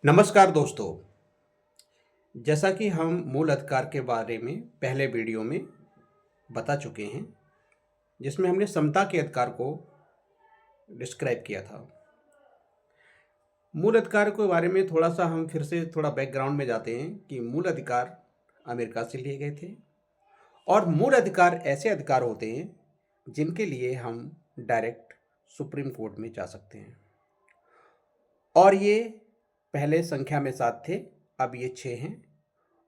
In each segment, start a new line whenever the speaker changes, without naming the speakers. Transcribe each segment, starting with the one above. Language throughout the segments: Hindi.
नमस्कार दोस्तों। जैसा कि हम मूल अधिकार के बारे में पहले वीडियो में बता चुके हैं, जिसमें हमने समता के अधिकार को डिस्क्राइब किया था। मूल अधिकार के बारे में थोड़ा सा हम फिर से थोड़ा बैकग्राउंड में जाते हैं कि मूल अधिकार अमेरिका से लिए गए थे और मूल अधिकार ऐसे अधिकार होते हैं जिनके लिए हम डायरेक्ट सुप्रीम कोर्ट में जा सकते हैं। और ये पहले संख्या में 7 थे, अब ये 6 हैं।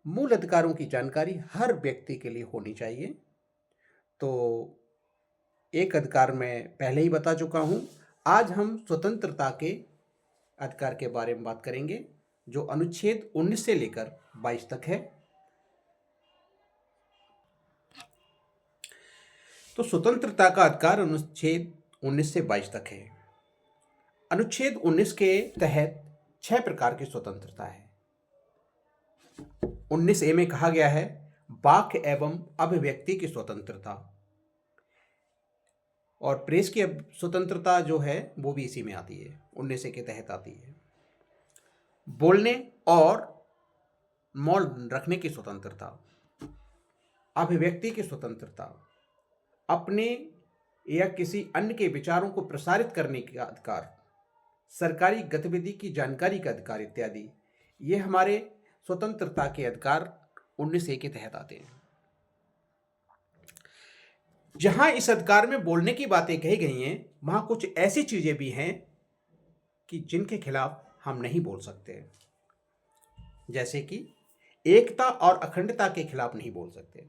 मूल अधिकारों की जानकारी हर व्यक्ति के लिए होनी चाहिए। तो एक अधिकार मैं पहले ही बता चुका हूँ। आज हम स्वतंत्रता के अधिकार के बारे में बात करेंगे, जो अनुच्छेद 19 से लेकर 22 तक है। तो स्वतंत्रता का अधिकार अनुच्छेद 19 से 22 तक है। अनुच्छेद 19 के तहत 6 प्रकार की स्वतंत्रता है। 19A में कहा गया है वाक्य एवं अभिव्यक्ति की स्वतंत्रता, और प्रेस की स्वतंत्रता जो है वो भी इसी में आती है, 19A के तहत आती है। बोलने और मौन रखने की स्वतंत्रता, अभिव्यक्ति की स्वतंत्रता, अपने या किसी अन्य के विचारों को प्रसारित करने का अधिकार, सरकारी गतिविधि की जानकारी का अधिकार इत्यादि, ये हमारे स्वतंत्रता के अधिकार 19A के तहत आते हैं। जहां इस अधिकार में बोलने की बातें कही गई हैं, वहां कुछ ऐसी चीजें भी हैं कि जिनके खिलाफ हम नहीं बोल सकते। जैसे कि एकता और अखंडता के खिलाफ नहीं बोल सकते।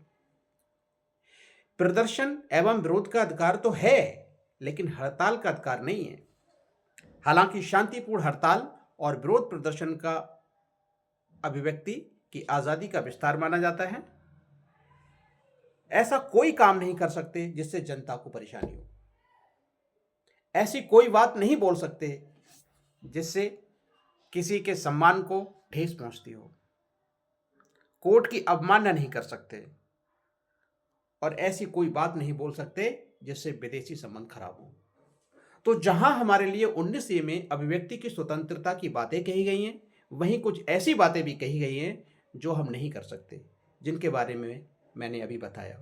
प्रदर्शन एवं विरोध का अधिकार तो है, लेकिन हड़ताल का अधिकार नहीं है। हालांकि शांतिपूर्ण हड़ताल और विरोध प्रदर्शन का अभिव्यक्ति की आजादी का विस्तार माना जाता है। ऐसा कोई काम नहीं कर सकते जिससे जनता को परेशानी हो। ऐसी कोई बात नहीं बोल सकते जिससे किसी के सम्मान को ठेस पहुंचती हो। कोर्ट की अवमानना नहीं कर सकते, और ऐसी कोई बात नहीं बोल सकते जिससे विदेशी संबंध खराब हो। तो जहां हमारे लिए 19A में अभिव्यक्ति की स्वतंत्रता की बातें कही गई हैं, वहीं कुछ ऐसी बातें भी कही गई हैं जो हम नहीं कर सकते, जिनके बारे में मैंने अभी बताया।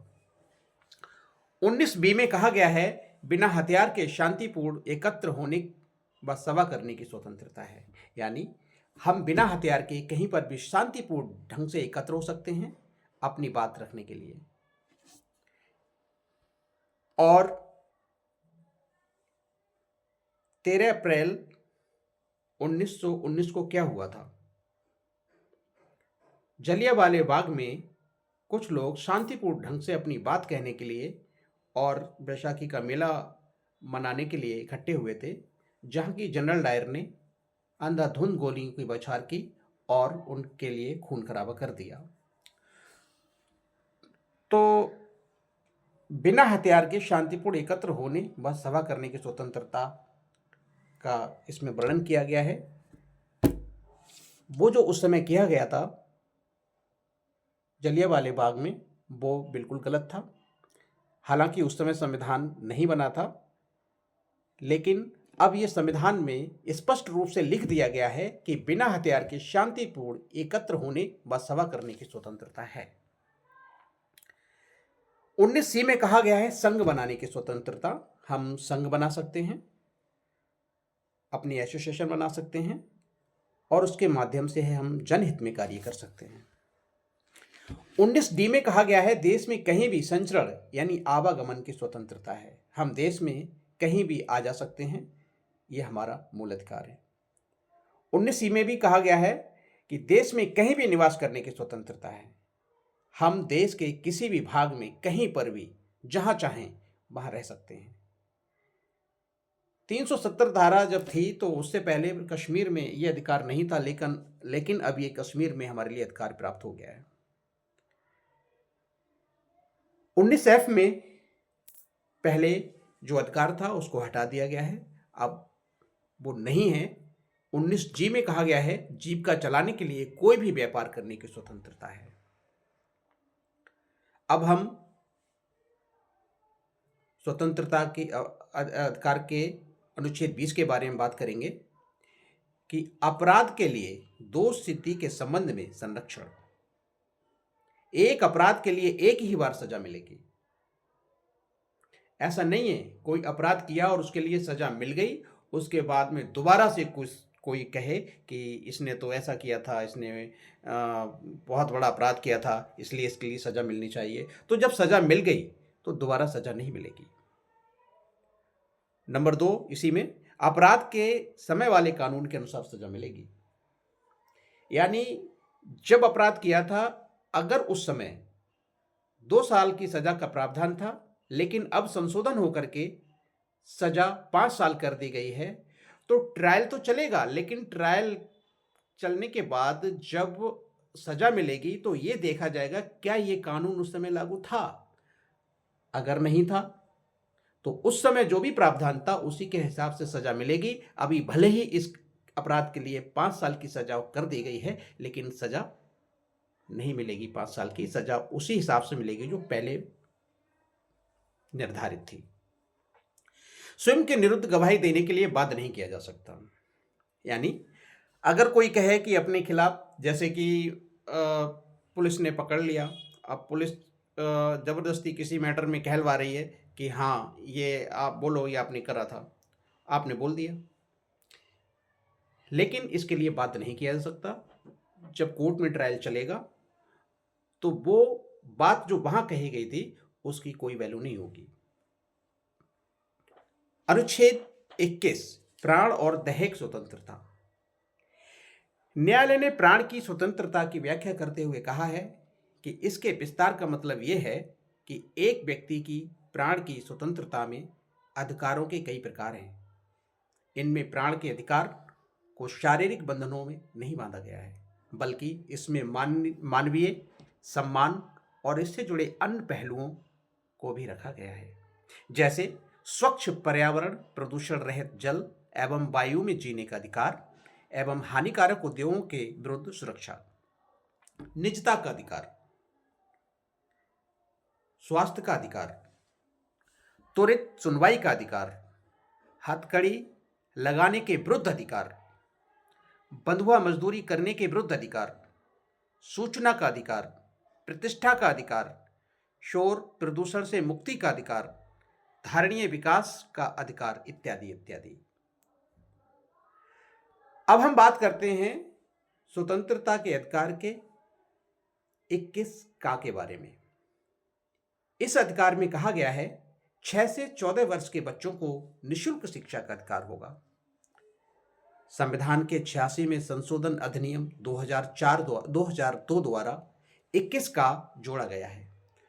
19B में कहा गया है बिना हथियार के शांतिपूर्ण एकत्र होने व सभा करने की स्वतंत्रता है। यानी हम बिना हथियार के कहीं पर भी शांतिपूर्ण ढंग से एकत्र हो सकते हैं अपनी बात रखने के लिए। और 13 अप्रैल 1919 को क्या हुआ था? जलियांवाला बाग में कुछ लोग शांतिपूर्ण ढंग से अपनी बात कहने के लिए और बैसाखी का मेला मनाने के लिए इकट्ठे हुए थे, जहां की जनरल डायर ने अंधाधुंध गोलियों की बौछार की और उनके लिए खून खराबा कर दिया। तो बिना हथियार के शांतिपूर्ण एकत्र होने व सभा करने की स्वतंत्रता का इसमें वर्णन किया गया है। वो जो उस समय किया गया था जलियांवाला बाग में, वो बिल्कुल गलत था। हालांकि उस समय संविधान नहीं बना था, लेकिन अब ये संविधान में स्पष्ट रूप से लिख दिया गया है कि बिना हथियार के शांतिपूर्ण एकत्र होने व सभा करने की स्वतंत्रता है। 19C में कहा गया है संघ बनाने की स्वतंत्रता। हम संघ बना सकते हैं, अपनी एसोसिएशन बना सकते हैं, और उसके माध्यम से हम जनहित में कार्य कर सकते हैं। 19D में कहा गया है देश में कहीं भी संचरण यानी आवागमन की स्वतंत्रता है। हम देश में कहीं भी आ जा सकते हैं, यह हमारा मूल अधिकार है। 19C में भी कहा गया है कि देश में कहीं भी निवास करने की स्वतंत्रता है। हम देश के किसी भी भाग में कहीं पर भी जहां चाहें वहां रह सकते हैं। 370 धारा जब थी तो उससे पहले कश्मीर में यह अधिकार नहीं था, लेकिन अब ये कश्मीर में हमारे लिए अधिकार प्राप्त हो गया है। 19F में पहले जो अधिकार था उसको हटा दिया गया है, अब वो नहीं है। 19G में कहा गया है जीविका चलाने के लिए कोई भी व्यापार करने की स्वतंत्रता है। अब हम स्वतंत्रता के अधिकार के अनुच्छेद 20 के बारे में बात करेंगे कि अपराध के लिए दो स्थिति के संबंध में संरक्षण। एक अपराध के लिए एक ही बार सजा मिलेगी। ऐसा नहीं है कोई अपराध किया और उसके लिए सजा मिल गई, उसके बाद में दोबारा से कुछ कोई कहे कि इसने तो ऐसा किया था, इसने बहुत बड़ा अपराध किया था, इसलिए इसके लिए सजा मिलनी चाहिए। तो जब सजा मिल गई तो दोबारा सजा नहीं मिलेगी। नंबर 2, इसी में अपराध के समय वाले कानून के अनुसार सजा मिलेगी। यानी जब अपराध किया था, अगर उस समय 2 साल की सजा का प्रावधान था, लेकिन अब संशोधन होकर के सजा 5 साल कर दी गई है, तो ट्रायल तो चलेगा, लेकिन ट्रायल चलने के बाद जब सजा मिलेगी तो ये देखा जाएगा क्या ये कानून उस समय लागू था। अगर नहीं था तो उस समय जो भी प्रावधान था उसी के हिसाब से सजा मिलेगी। अभी भले ही इस अपराध के लिए 5 साल की सजा कर दी गई है, लेकिन सजा नहीं मिलेगी 5 साल की, सजा उसी हिसाब से मिलेगी जो पहले निर्धारित थी। स्वयं के विरुद्ध गवाही देने के लिए बाध्य नहीं किया जा सकता। यानी अगर कोई कहे कि अपने खिलाफ, जैसे कि पुलिस ने पकड़ लिया, अब पुलिस जबरदस्ती किसी मैटर में कहलवा रही है कि हाँ ये आप बोलो, ये आपने करा था, आपने बोल दिया, लेकिन इसके लिए बाध्य नहीं किया जा सकता। जब कोर्ट में ट्रायल चलेगा तो वो बात जो वहां कही गई थी उसकी कोई वैल्यू नहीं होगी। अनुच्छेद 21, प्राण और दैहिक स्वतंत्रता। न्यायालय ने प्राण की स्वतंत्रता की व्याख्या करते हुए कहा है कि इसके विस्तार का मतलब यह है कि एक व्यक्ति की प्राण की स्वतंत्रता में अधिकारों के कई प्रकार हैं। इनमें प्राण के अधिकार को शारीरिक बंधनों में नहीं बांधा गया है, बल्कि इसमें मानवीय सम्मान और इससे जुड़े अन्य पहलुओं को भी रखा गया है, जैसे स्वच्छ पर्यावरण, प्रदूषण रहित जल एवं वायु में जीने का अधिकार एवं हानिकारक उद्योगों के विरुद्ध सुरक्षा, निजता का अधिकार, स्वास्थ्य का अधिकार, त्वरित सुनवाई का अधिकार, हथकड़ी लगाने के विरुद्ध अधिकार, बंधुआ मजदूरी करने के विरुद्ध अधिकार, सूचना का अधिकार, प्रतिष्ठा का अधिकार, शोर प्रदूषण से मुक्ति का अधिकार, धारणीय विकास का अधिकार, इत्यादि इत्यादि। अब हम बात करते हैं स्वतंत्रता के अधिकार के 21 का के बारे में। इस अधिकार में कहा गया है 6 से 14 वर्ष के बच्चों को निःशुल्क शिक्षा का अधिकार होगा। संविधान के 86 में संशोधन अधिनियम 2002 द्वारा 21 का जोड़ा गया है,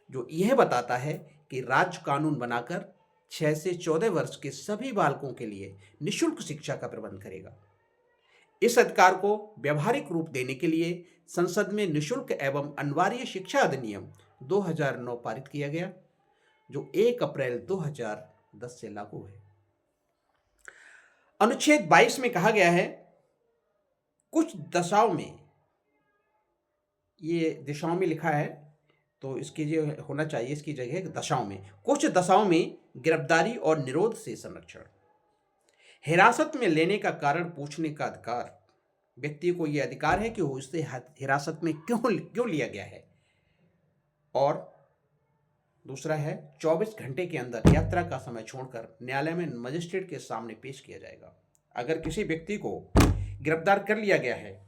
जो यह बताता है कि राज्य कानून बनाकर 6 से 14 वर्ष के सभी बालकों के लिए निःशुल्क शिक्षा का प्रबंध करेगा। इस अधिकार को व्यवहारिक रूप देने के लिए संसद में निःशुल्क एवं अनिवार्य शिक्षा अधिनियम 2009 पारित किया गया, जो 1 अप्रैल 2010 से लागू है। अनुच्छेद 22 में कहा गया है कुछ दशाओं में, ये दिशाओं में लिखा है तो इसकी जो होना चाहिए इसकी जगह दशाओं में, कुछ दशाओं में गिरफ्तारी और निरोध से संरक्षण, हिरासत में लेने का कारण पूछने का अधिकार, व्यक्ति को यह अधिकार है कि वो उससे हिरासत में क्यों लिया गया है। और दूसरा है 24 घंटे के अंदर यात्रा का समय छोड़कर न्यायालय में मजिस्ट्रेट के सामने पेश किया जाएगा। अगर किसी व्यक्ति को गिरफ्तार कर लिया गया है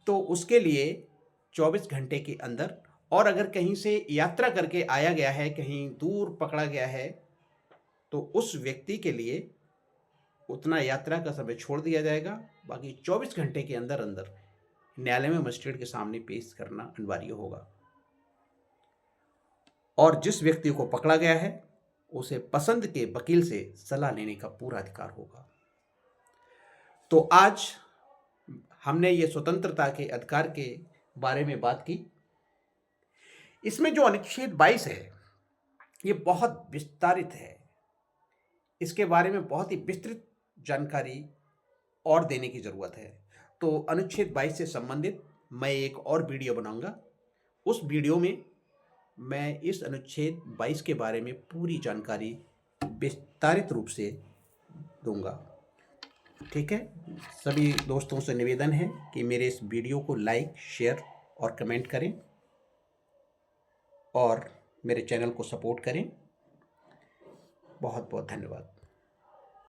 तो उसके लिए 24 घंटे के अंदर, और अगर कहीं से यात्रा करके आया गया है, कहीं दूर पकड़ा गया है, तो उस व्यक्ति के लिए उतना यात्रा का समय छोड़ दिया जाएगा। बाकी 24 घंटे के अंदर अंदर न्यायालय में मजिस्ट्रेट के सामने पेश करना अनिवार्य होगा। और जिस व्यक्ति को पकड़ा गया है उसे पसंद के वकील से सलाह लेने का पूरा अधिकार होगा। तो आज हमने ये स्वतंत्रता के अधिकार के बारे में बात की। इसमें जो अनुच्छेद 22 है ये बहुत विस्तारित है, इसके बारे में बहुत ही विस्तृत जानकारी और देने की जरूरत है। तो अनुच्छेद 22 से संबंधित मैं एक और वीडियो बनाऊंगा। उस वीडियो में मैं इस अनुच्छेद 22 के बारे में पूरी जानकारी विस्तारित रूप से दूंगा। ठीक है, सभी दोस्तों से निवेदन है कि मेरे इस वीडियो को लाइक, शेयर और कमेंट करें और मेरे चैनल को सपोर्ट करें। बहुत बहुत धन्यवाद।